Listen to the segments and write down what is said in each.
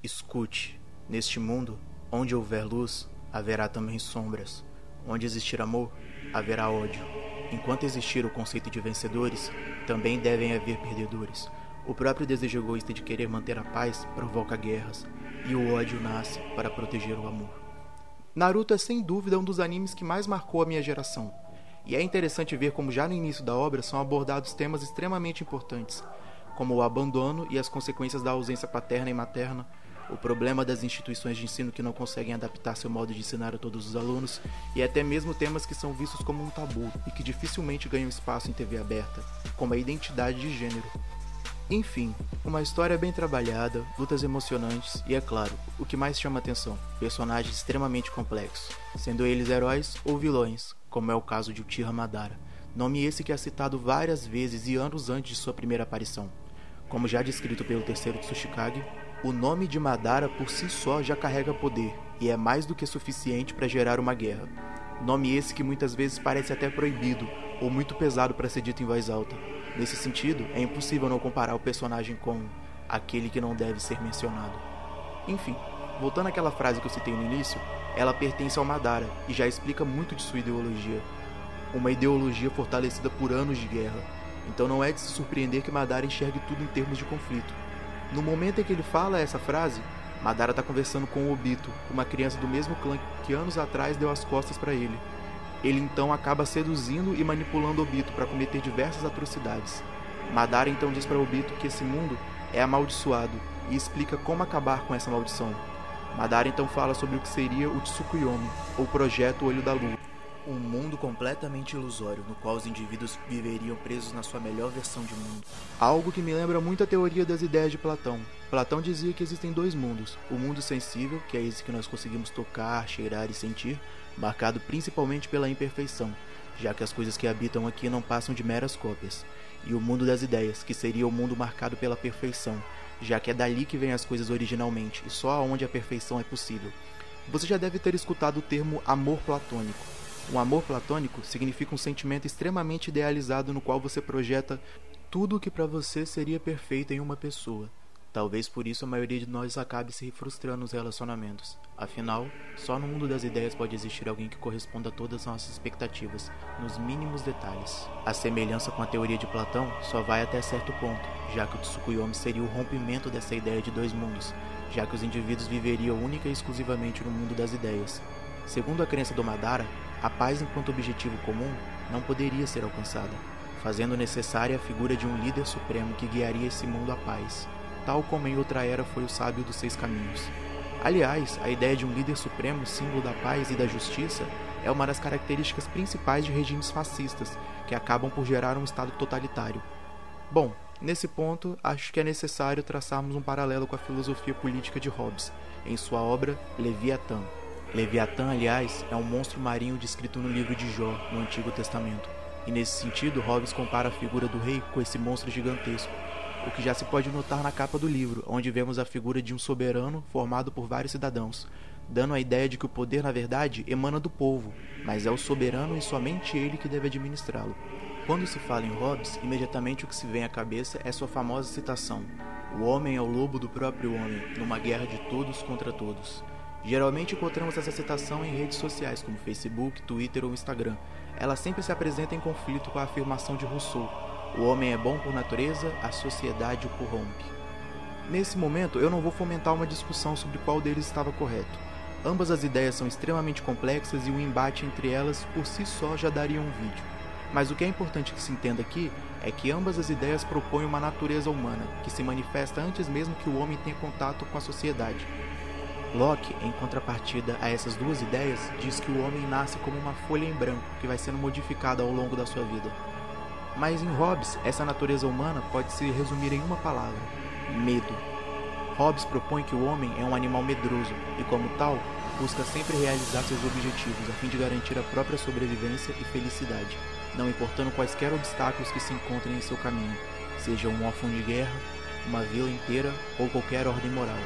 Escute, neste mundo, onde houver luz, haverá também sombras. Onde existir amor, haverá ódio. Enquanto existir o conceito de vencedores, também devem haver perdedores. O próprio desejo egoísta de querer manter a paz provoca guerras, e o ódio nasce para proteger o amor. Naruto é sem dúvida um dos animes que mais marcou a minha geração. E é interessante ver como já no início da obra são abordados temas extremamente importantes, como o abandono e as consequências da ausência paterna e materna, o problema das instituições de ensino que não conseguem adaptar seu modo de ensinar a todos os alunos, e até mesmo temas que são vistos como um tabu e que dificilmente ganham espaço em TV aberta, como a identidade de gênero. Enfim, uma história bem trabalhada, lutas emocionantes e, é claro, o que mais chama atenção, personagens extremamente complexos, sendo eles heróis ou vilões, como é o caso de Uchiha Madara, nome esse que é citado várias vezes e anos antes de sua primeira aparição. Como já descrito pelo terceiro Tsuchikage, o nome de Madara por si só já carrega poder, e é mais do que suficiente para gerar uma guerra. Nome esse que muitas vezes parece até proibido, ou muito pesado para ser dito em voz alta. Nesse sentido, é impossível não comparar o personagem com aquele que não deve ser mencionado. Enfim, voltando àquela frase que eu citei no início, ela pertence ao Madara, e já explica muito de sua ideologia. Uma ideologia fortalecida por anos de guerra. Então não é de se surpreender que Madara enxergue tudo em termos de conflito. No momento em que ele fala essa frase, Madara está conversando com o Obito, uma criança do mesmo clã que anos atrás deu as costas para ele. Ele então acaba seduzindo e manipulando Obito para cometer diversas atrocidades. Madara então diz para Obito que esse mundo é amaldiçoado e explica como acabar com essa maldição. Madara então fala sobre o que seria o Tsukuyomi, ou Projeto Olho da Lua. Um mundo completamente ilusório, no qual os indivíduos viveriam presos na sua melhor versão de mundo. Algo que me lembra muito a teoria das ideias de Platão. Platão dizia que existem dois mundos. O mundo sensível, que é esse que nós conseguimos tocar, cheirar e sentir, marcado principalmente pela imperfeição, já que as coisas que habitam aqui não passam de meras cópias. E o mundo das ideias, que seria o mundo marcado pela perfeição, já que é dali que vêm as coisas originalmente, e só onde a perfeição é possível. Você já deve ter escutado o termo amor platônico. Um amor platônico significa um sentimento extremamente idealizado no qual você projeta tudo o que para você seria perfeito em uma pessoa. Talvez por isso a maioria de nós acabe se frustrando nos relacionamentos. Afinal, só no mundo das ideias pode existir alguém que corresponda a todas as nossas expectativas, nos mínimos detalhes. A semelhança com a teoria de Platão só vai até certo ponto, já que o Tsukuyomi seria o rompimento dessa ideia de dois mundos, já que os indivíduos viveriam única e exclusivamente no mundo das ideias. Segundo a crença do Madara, a paz enquanto objetivo comum não poderia ser alcançada, fazendo necessária a figura de um líder supremo que guiaria esse mundo à paz, tal como em outra era foi o sábio dos 6 caminhos. Aliás, a ideia de um líder supremo, símbolo da paz e da justiça, é uma das características principais de regimes fascistas, que acabam por gerar um estado totalitário. Bom, nesse ponto, acho que é necessário traçarmos um paralelo com a filosofia política de Hobbes, em sua obra Leviatã. Leviatã, aliás, é um monstro marinho descrito no livro de Jó, no Antigo Testamento, e nesse sentido Hobbes compara a figura do rei com esse monstro gigantesco, o que já se pode notar na capa do livro, onde vemos a figura de um soberano formado por vários cidadãos, dando a ideia de que o poder, na verdade, emana do povo, mas é o soberano e somente ele que deve administrá-lo. Quando se fala em Hobbes, imediatamente o que se vem à cabeça é sua famosa citação: "O homem é o lobo do próprio homem, numa guerra de todos contra todos." Geralmente encontramos essa citação em redes sociais como Facebook, Twitter ou Instagram. Ela sempre se apresenta em conflito com a afirmação de Rousseau: "O homem é bom por natureza, a sociedade o corrompe." Nesse momento, eu não vou fomentar uma discussão sobre qual deles estava correto. Ambas as ideias são extremamente complexas e o embate entre elas por si só já daria um vídeo. Mas o que é importante que se entenda aqui é que ambas as ideias propõem uma natureza humana, que se manifesta antes mesmo que o homem tenha contato com a sociedade. Locke, em contrapartida a essas duas ideias, diz que o homem nasce como uma folha em branco que vai sendo modificada ao longo da sua vida. Mas em Hobbes, essa natureza humana pode se resumir em uma palavra: medo. Hobbes propõe que o homem é um animal medroso e, como tal, busca sempre realizar seus objetivos a fim de garantir a própria sobrevivência e felicidade, não importando quaisquer obstáculos que se encontrem em seu caminho, seja um órfão de guerra, uma vila inteira ou qualquer ordem moral.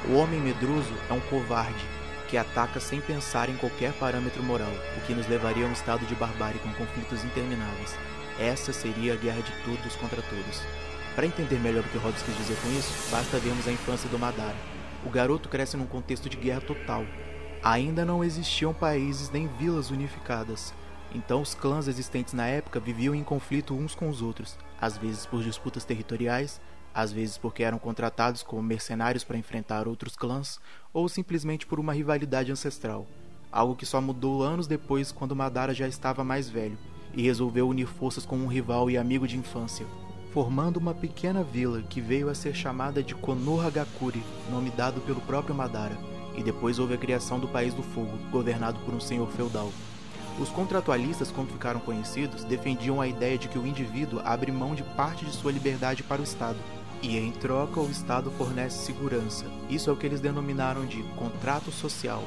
O homem medroso é um covarde, que ataca sem pensar em qualquer parâmetro moral, o que nos levaria a um estado de barbárie com conflitos intermináveis. Essa seria a guerra de todos contra todos. Para entender melhor o que Hobbes quis dizer com isso, basta vermos a infância do Madara. O garoto cresce num contexto de guerra total. Ainda não existiam países nem vilas unificadas, então os clãs existentes na época viviam em conflito uns com os outros, às vezes por disputas territoriais, às vezes porque eram contratados como mercenários para enfrentar outros clãs, ou simplesmente por uma rivalidade ancestral, algo que só mudou anos depois quando Madara já estava mais velho e resolveu unir forças com um rival e amigo de infância, formando uma pequena vila que veio a ser chamada de Konohagakure, nome dado pelo próprio Madara, e depois houve a criação do País do Fogo, governado por um senhor feudal. Os contratualistas, como ficaram conhecidos, defendiam a ideia de que o indivíduo abre mão de parte de sua liberdade para o Estado, e em troca o Estado fornece segurança. Isso é o que eles denominaram de contrato social.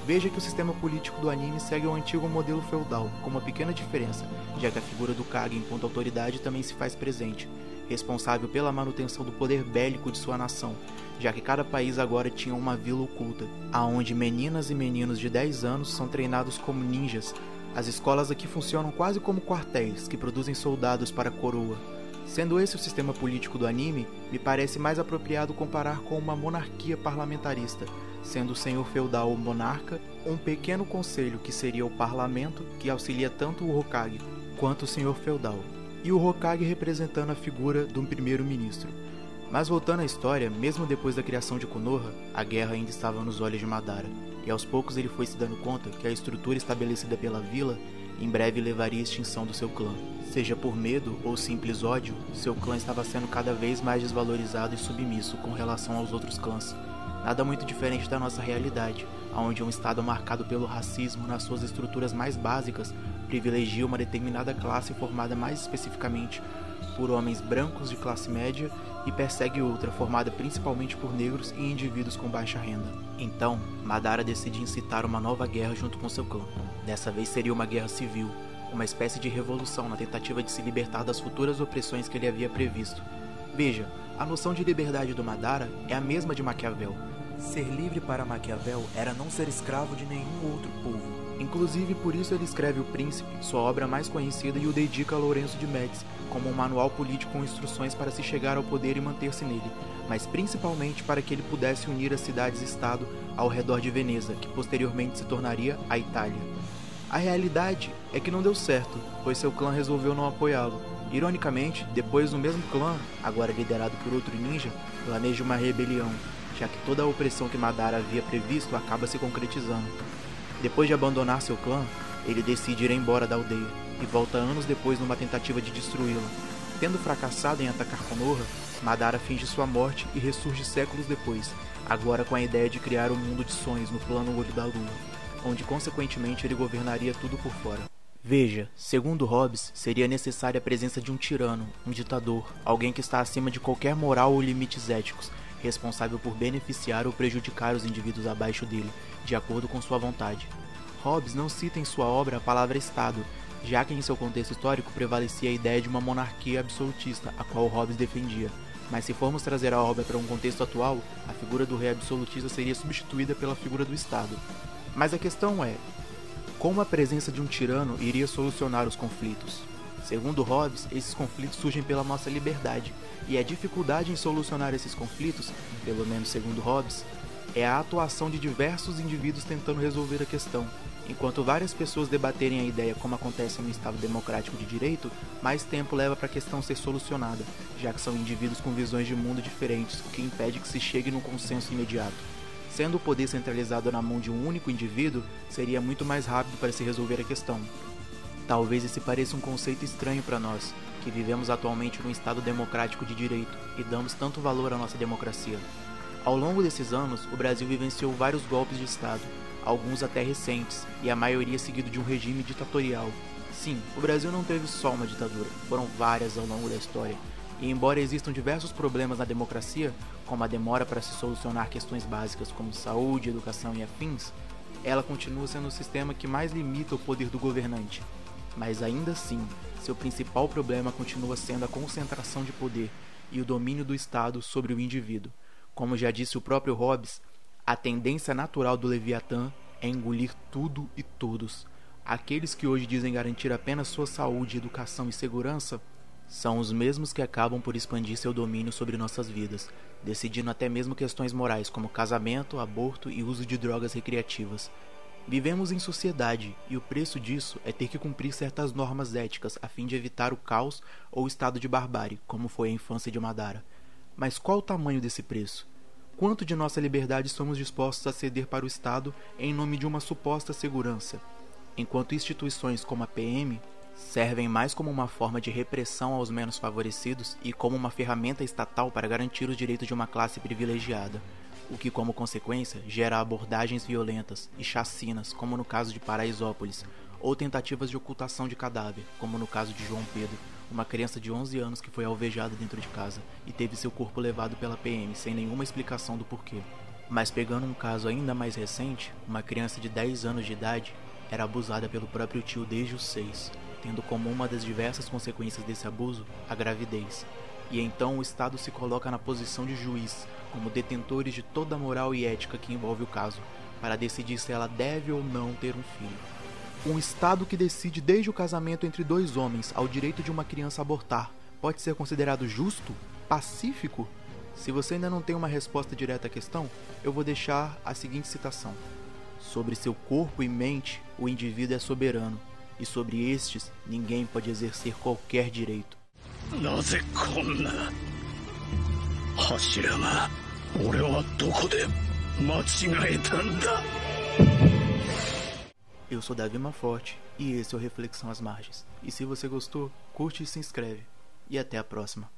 Veja que o sistema político do anime segue o antigo modelo feudal, com uma pequena diferença, já que a figura do Kage enquanto autoridade também se faz presente, responsável pela manutenção do poder bélico de sua nação, já que cada país agora tinha uma vila oculta, aonde meninas e meninos de 10 anos são treinados como ninjas. As escolas aqui funcionam quase como quartéis, que produzem soldados para a coroa. Sendo esse o sistema político do anime, me parece mais apropriado comparar com uma monarquia parlamentarista, sendo o senhor feudal o monarca, um pequeno conselho que seria o parlamento, que auxilia tanto o Hokage quanto o senhor feudal, e o Hokage representando a figura de um primeiro-ministro. Mas voltando à história, mesmo depois da criação de Konoha, a guerra ainda estava nos olhos de Madara, e aos poucos ele foi se dando conta que a estrutura estabelecida pela vila em breve levaria à extinção do seu clã. Seja por medo ou simples ódio, seu clã estava sendo cada vez mais desvalorizado e submisso com relação aos outros clãs. Nada muito diferente da nossa realidade, onde um estado marcado pelo racismo nas suas estruturas mais básicas privilegia uma determinada classe formada mais especificamente por homens brancos de classe média e persegue outra formada principalmente por negros e indivíduos com baixa renda. Então, Madara decide incitar uma nova guerra junto com seu clã. Dessa vez seria uma guerra civil, uma espécie de revolução na tentativa de se libertar das futuras opressões que ele havia previsto. Veja, a noção de liberdade do Madara é a mesma de Maquiavel. Ser livre para Maquiavel era não ser escravo de nenhum outro povo. Inclusive por isso ele escreve O Príncipe, sua obra mais conhecida, e o dedica a Lourenço de Médici, como um manual político com instruções para se chegar ao poder e manter-se nele, mas principalmente para que ele pudesse unir as cidades-estado ao redor de Veneza, que posteriormente se tornaria a Itália. A realidade é que não deu certo, pois seu clã resolveu não apoiá-lo. Ironicamente, depois o mesmo clã, agora liderado por outro ninja, planeja uma rebelião, já que toda a opressão que Madara havia previsto acaba se concretizando. Depois de abandonar seu clã, ele decide ir embora da aldeia, e volta anos depois numa tentativa de destruí-la. Tendo fracassado em atacar Konoha, Madara finge sua morte e ressurge séculos depois, agora com a ideia de criar um mundo de sonhos no plano Olho da Lua, onde consequentemente ele governaria tudo por fora. Veja, segundo Hobbes, seria necessária a presença de um tirano, um ditador, alguém que está acima de qualquer moral ou limites éticos, responsável por beneficiar ou prejudicar os indivíduos abaixo dele, de acordo com sua vontade. Hobbes não cita em sua obra a palavra Estado, já que em seu contexto histórico prevalecia a ideia de uma monarquia absolutista, a qual Hobbes defendia. Mas se formos trazer a obra para um contexto atual, a figura do rei absolutista seria substituída pela figura do Estado. Mas a questão é, como a presença de um tirano iria solucionar os conflitos? Segundo Hobbes, esses conflitos surgem pela nossa liberdade, e a dificuldade em solucionar esses conflitos, pelo menos segundo Hobbes, é a atuação de diversos indivíduos tentando resolver a questão. Enquanto várias pessoas debaterem a ideia como acontece no Estado democrático de direito, mais tempo leva para a questão ser solucionada, já que são indivíduos com visões de mundo diferentes, o que impede que se chegue num consenso imediato. Sendo o poder centralizado na mão de um único indivíduo, seria muito mais rápido para se resolver a questão. Talvez esse pareça um conceito estranho para nós, que vivemos atualmente num Estado democrático de direito e damos tanto valor à nossa democracia. Ao longo desses anos, o Brasil vivenciou vários golpes de Estado, alguns até recentes, e a maioria seguido de um regime ditatorial. Sim, o Brasil não teve só uma ditadura, foram várias ao longo da história, e embora existam diversos problemas na democracia, como a demora para se solucionar questões básicas como saúde, educação e afins, ela continua sendo o sistema que mais limita o poder do governante. Mas ainda assim, seu principal problema continua sendo a concentração de poder e o domínio do Estado sobre o indivíduo. Como já disse o próprio Hobbes, a tendência natural do Leviatã é engolir tudo e todos. Aqueles que hoje dizem garantir apenas sua saúde, educação e segurança São os mesmos que acabam por expandir seu domínio sobre nossas vidas, decidindo até mesmo questões morais como casamento, aborto e uso de drogas recreativas. Vivemos em sociedade e o preço disso é ter que cumprir certas normas éticas a fim de evitar o caos ou o estado de barbárie, como foi a infância de Madara. Mas qual o tamanho desse preço? Quanto de nossa liberdade somos dispostos a ceder para o Estado em nome de uma suposta segurança? Enquanto instituições como a PM servem mais como uma forma de repressão aos menos favorecidos e como uma ferramenta estatal para garantir os direitos de uma classe privilegiada, o que como consequência gera abordagens violentas e chacinas, como no caso de Paraisópolis, ou tentativas de ocultação de cadáver, como no caso de João Pedro, uma criança de 11 anos que foi alvejada dentro de casa e teve seu corpo levado pela PM sem nenhuma explicação do porquê. Mas pegando um caso ainda mais recente, uma criança de 10 anos de idade era abusada pelo próprio tio desde os 6, tendo como uma das diversas consequências desse abuso a gravidez. E então o Estado se coloca na posição de juiz, como detentores de toda a moral e ética que envolve o caso, para decidir se ela deve ou não ter um filho. Um Estado que decide desde o casamento entre dois homens ao direito de uma criança abortar pode ser considerado justo? Pacífico? Se você ainda não tem uma resposta direta à questão, eu vou deixar a seguinte citação. Sobre seu corpo e mente, o indivíduo é soberano, e sobre estes, ninguém pode exercer qualquer direito. Eu sou Davi Maforte e esse é o Reflexão às Margens. E se você gostou, curte e se inscreve. E até a próxima.